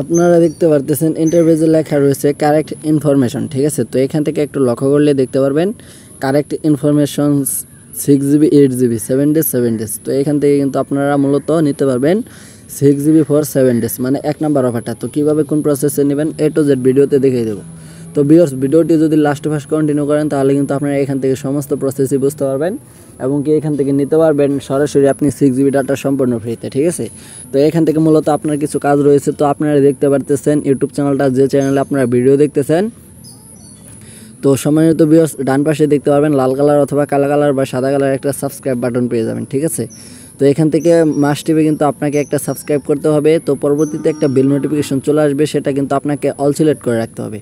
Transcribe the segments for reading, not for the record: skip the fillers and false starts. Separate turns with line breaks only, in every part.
আপনারা দেখতে পারতেছেন ইন্টারফেসে লেখা রয়েছে কারেক্ট ইনফরমেশন, ঠিক আছে। তো এখান থেকে একটু লক্ষ্য করলে দেখতে পারবেন correct information 6 GB 8 GB 7 days 7 days। তো এখান থেকে কিন্তু আপনারা মূলত নিতে পারবেন 6 GB ফর 7 days, মানে 1 নাম্বার অফারটা। তো কীভাবে কোন প্রসেসে নেবেন A to Z ভিডিওতে দেখিয়ে দেবো। তো ভিউয়ার্স, ভিডিওটি যদি লাস্ট ফার্স্ট কন্টিনিউ করেন তাহলে কিন্তু আপনারা এখান থেকে সমস্ত প্রসেসই বুঝতে পারবেন এবং কি এখান থেকে নিতে পারবেন সরাসরি আপনি 6 GB ডাটা সম্পূর্ণ ফ্রিতে, ঠিক আছে। তো এখান থেকে মূলত আপনার কিছু কাজ রয়েছে। তো আপনারা দেখতে পারতেছেন ইউটিউব চ্যানেলটা, যে চ্যানেলে আপনারা ভিডিও দেখতেছেন। তো সম্মানিত ভিউয়ার্স, ডান পাশে দেখতে পারবেন লাল কালার অথবা কালো কালার বা সাদা কালার একটা সাবস্ক্রাইব বাটন পেয়ে যাবেন, ঠিক আছে। তো এখান থেকে মাস্ট টিপে কিন্তু আপনাকে একটা সাবস্ক্রাইব করতে হবে। তো পরবর্তীতে একটা বেল নোটিফিকেশন চলে আসবে, সেটা কিন্তু আপনাকে অল সিলেক্ট করে রাখতে হবে।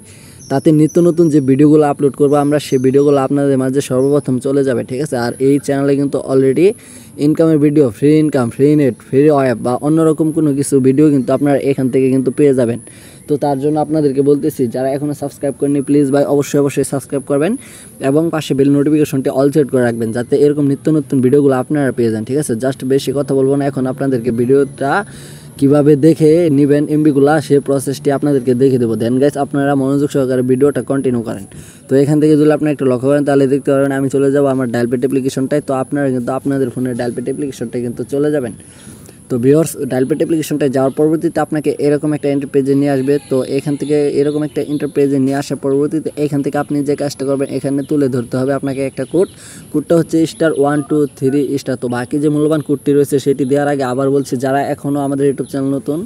তাতে নিত্য নতুন যে ভিডিওগুলো আপলোড করবো আমরা, সেই ভিডিওগুলো আপনাদের মাঝে সর্বপ্রথম চলে যাবে, ঠিক আছে। আর এই চ্যানেলে কিন্তু অলরেডি ইনকামের video, free income, free net, free web বা অন্যরকম কোনো কিছু ভিডিও কিন্তু আপনারা এখান থেকে কিন্তু পেয়ে যাবেন। তো তার জন্য আপনাদেরকে বলতেছি, যারা এখনও সাবস্ক্রাইব করেনি প্লিজ ভাই অবশ্যই সাবস্ক্রাইব করবেন এবং পাশে বেল নোটিফিকেশনটি অল সেট করে রাখবেন, যাতে এরকম নিত্য নতুন ভিডিওগুলো আপনারা পেয়ে যান, ঠিক আছে। জাস্ট বেশি কথা বলবো না, এখন আপনাদেরকে ভিডিওটা কিভাবে দেখে নেবেন এমবিগুলা, সেই প্রসেসটি আপনাদেরকে দেখে দেবো। দেন গাইস, আপনারা মনোযোগ সহকারে ভিডিওটা কন্টিনিউ করেন। তো এখান থেকে যদি আপনি একটু লক্ষ্য করেন তাহলে দেখতে পারবেন আমি চলে যাব আমার ডায়ালপ্যাড অ্যাপ্লিকেশনটায়। তো আপনারা কিন্তু আপনাদের ফোনের ডায়ালপ্যাড অ্যাপ্লিকেশনটায় কিন্তু চলে যাবেন। তো ভিউয়ার্স, ডায়ালপ্যাড অ্যাপ্লিকেশনটায় যাওয়ার পরবর্তীতে আপনাকে এরকম একটা ইন্টারপেজে নিয়ে আসবে। তো এখান থেকে এরকম একটা ইন্টারপেজে নিয়ে আসার পরবর্তীতে এখান থেকে আপনি যে কাজটা করবেন, এখানে তুলে ধরতে হবে আপনাকে একটা কোডটা হচ্ছে *123*। তো বাকি যে মূল্যবান কোডটি রয়েছে সেটি দেওয়ার আগে আবার বলছি, যারা এখনও আমাদের ইউটিউব চ্যানেল নতুন,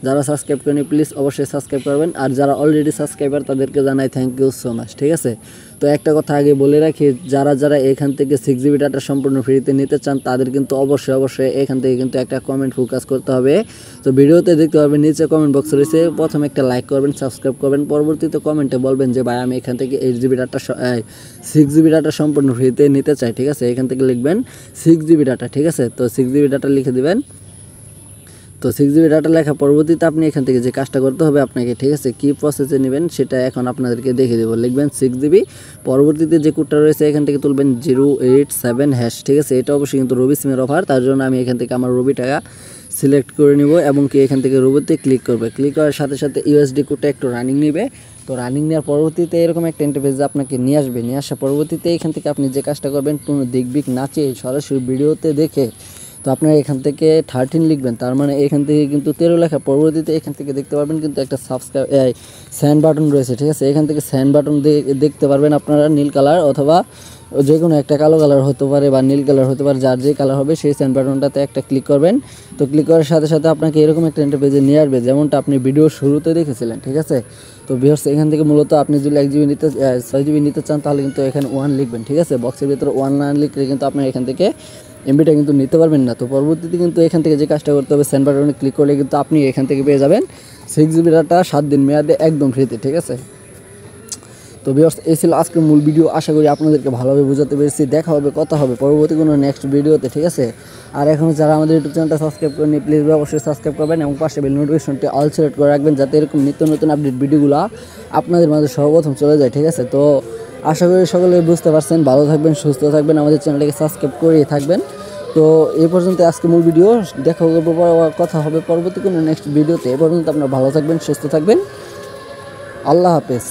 যারা সাবস্ক্রাইব করেনি প্লিজ অবশ্যই সাবস্ক্রাইব করবেন, আর যারা অলরেডি সাবস্ক্রাইবার তাদেরকে জানাই থ্যাংক ইউ সো মাচ, ঠিক আছে। তো একটা কথা আগে বলে রাখি, যারা এখান থেকে 6 GB ডাটা সম্পূর্ণ ফ্রিতে নিতে চান তাদের কিন্তু অবশ্যই এখান থেকে কিন্তু একটা কমেন্ট ফোকাস করতে হবে। তো ভিডিওতে দেখতে পারবেন নিচে কমেন্ট বক্স রয়েছে, প্রথমে একটা লাইক করবেন, সাবস্ক্রাইব করবেন, পরবর্তীতে কমেন্টে বলবেন যে ভাই আমি এখান থেকে 6 GB ডাটা সম্পূর্ণ ফ্রিতে নিতে চাই, ঠিক আছে। এখান থেকে লিখবেন 6 GB ডাটা, ঠিক আছে। তো 6 GB ডাটা লিখে দিবেন। তো 6 GB ডাটা লেখা পরবর্তীতে আপনি এখান থেকে যে কাজটা করতে হবে আপনাকে, ঠিক আছে, কী প্রসেসে নেবেন সেটা এখন আপনাদেরকে দেখে দেবো। লিখবেন 6 GB, পরবর্তীতে যে কোডটা রয়েছে এখান থেকে তুলবেন 087#, ঠিক আছে। এটা অবশ্যই কিন্তু রবি সিমের অফার, তার জন্য আমি এখান থেকে আমার রবি টাকা সিলেক্ট করে নিব এবং কি এখান থেকে রবিতে ক্লিক করবে। ক্লিক করার সাথে সাথে ইউএসডি কোডটা একটু রানিং নেবে। তো রানিং নেওয়ার পরবর্তীতে এরকম একটা ইন্টারফেস আপনাকে নিয়ে আসবে। নিয়ে আসার পরবর্তীতে এখান থেকে আপনি যে কাজটা করবেন, কোনো দিকবিক না চেয়ে সরাসরি ভিডিওতে দেখে, তো আপনারা এখান থেকে 13 লিখবেন, তার মানে এখান থেকে কিন্তু 13 লেখা পরবর্তীতে এখান থেকে দেখতে পারবেন কিন্তু একটা সেন্ড বাটন রয়েছে, ঠিক আছে। এখান থেকে সেন্ড বাটন দেখতে পারবেন আপনারা নীল কালার অথবা যে কোনো একটা কালো কালার হতে পারে বা নীল কালার হতে পারে, যার যে কালার হবে সেই সেন্ড বাটনটাতে একটা ক্লিক করবেন। তো ক্লিক করার সাথে সাথে আপনাকে এরকম একটা ইন্টারফেসে নিয়ে আসবে, যেমনটা আপনি ভিডিওর শুরুতে দেখেছিলেন, ঠিক আছে। তো ভিউয়ার্স, এখান থেকে মূলত আপনি যদি 6 GB নিতে চান তাহলে কিন্তু এখানে 1 লিখবেন, ঠিক আছে। বক্সের ভিতরে 1 না লিখলে কিন্তু আপনার এখান থেকে এমবিটা কিন্তু নিতে পারবেন না। তো পরবর্তীতে কিন্তু এখান থেকে যে কাজটা করতে হবে, সেন্ড বাটনে ক্লিক করলে কিন্তু আপনি এখান থেকে পেয়ে যাবেন 6 GB ডাটা 7 দিন মেয়াদে একদম ফ্রিতে, ঠিক আছে। তো ভিউয়ার্স, এই ছিল আজকের মূল ভিডিও। আশা করি আপনাদেরকে ভালোভাবে বোঝাতে পেরেছি। দেখা হবে, কথা হবে পরবর্তী কোনো নেক্সট ভিডিওতে, ঠিক আছে। আর এখনও যারা আমাদের ইউটিউব চ্যানেলটা সাবস্ক্রাইব করেনি প্লিজ অবশ্যই সাবস্ক্রাইব করবেন এবং পাশে বেল নোটিফিকেশনটি অল সিলেক্ট করে রাখবেন, যাতে এরকম নিত্য নতুন আপডেট ভিডিওগুলো আপনাদের মাঝে সর্বপ্রথম চলে যায়, ঠিক আছে। তো আশা করি সকলে বুঝতে পারছেন। ভালো থাকবেন, সুস্থ থাকবেন, আমাদের চ্যানেলটাকে সাবস্ক্রাইব করেই থাকবেন। তো এই পর্যন্ত আজকে মূল ভিডিও। দেখা হবে, কথা হবে পরবর্তী কোনো নেক্সট ভিডিওতে। এ পর্যন্ত আপনারা ভালো থাকবেন, সুস্থ থাকবেন। আল্লাহ হাফেজ।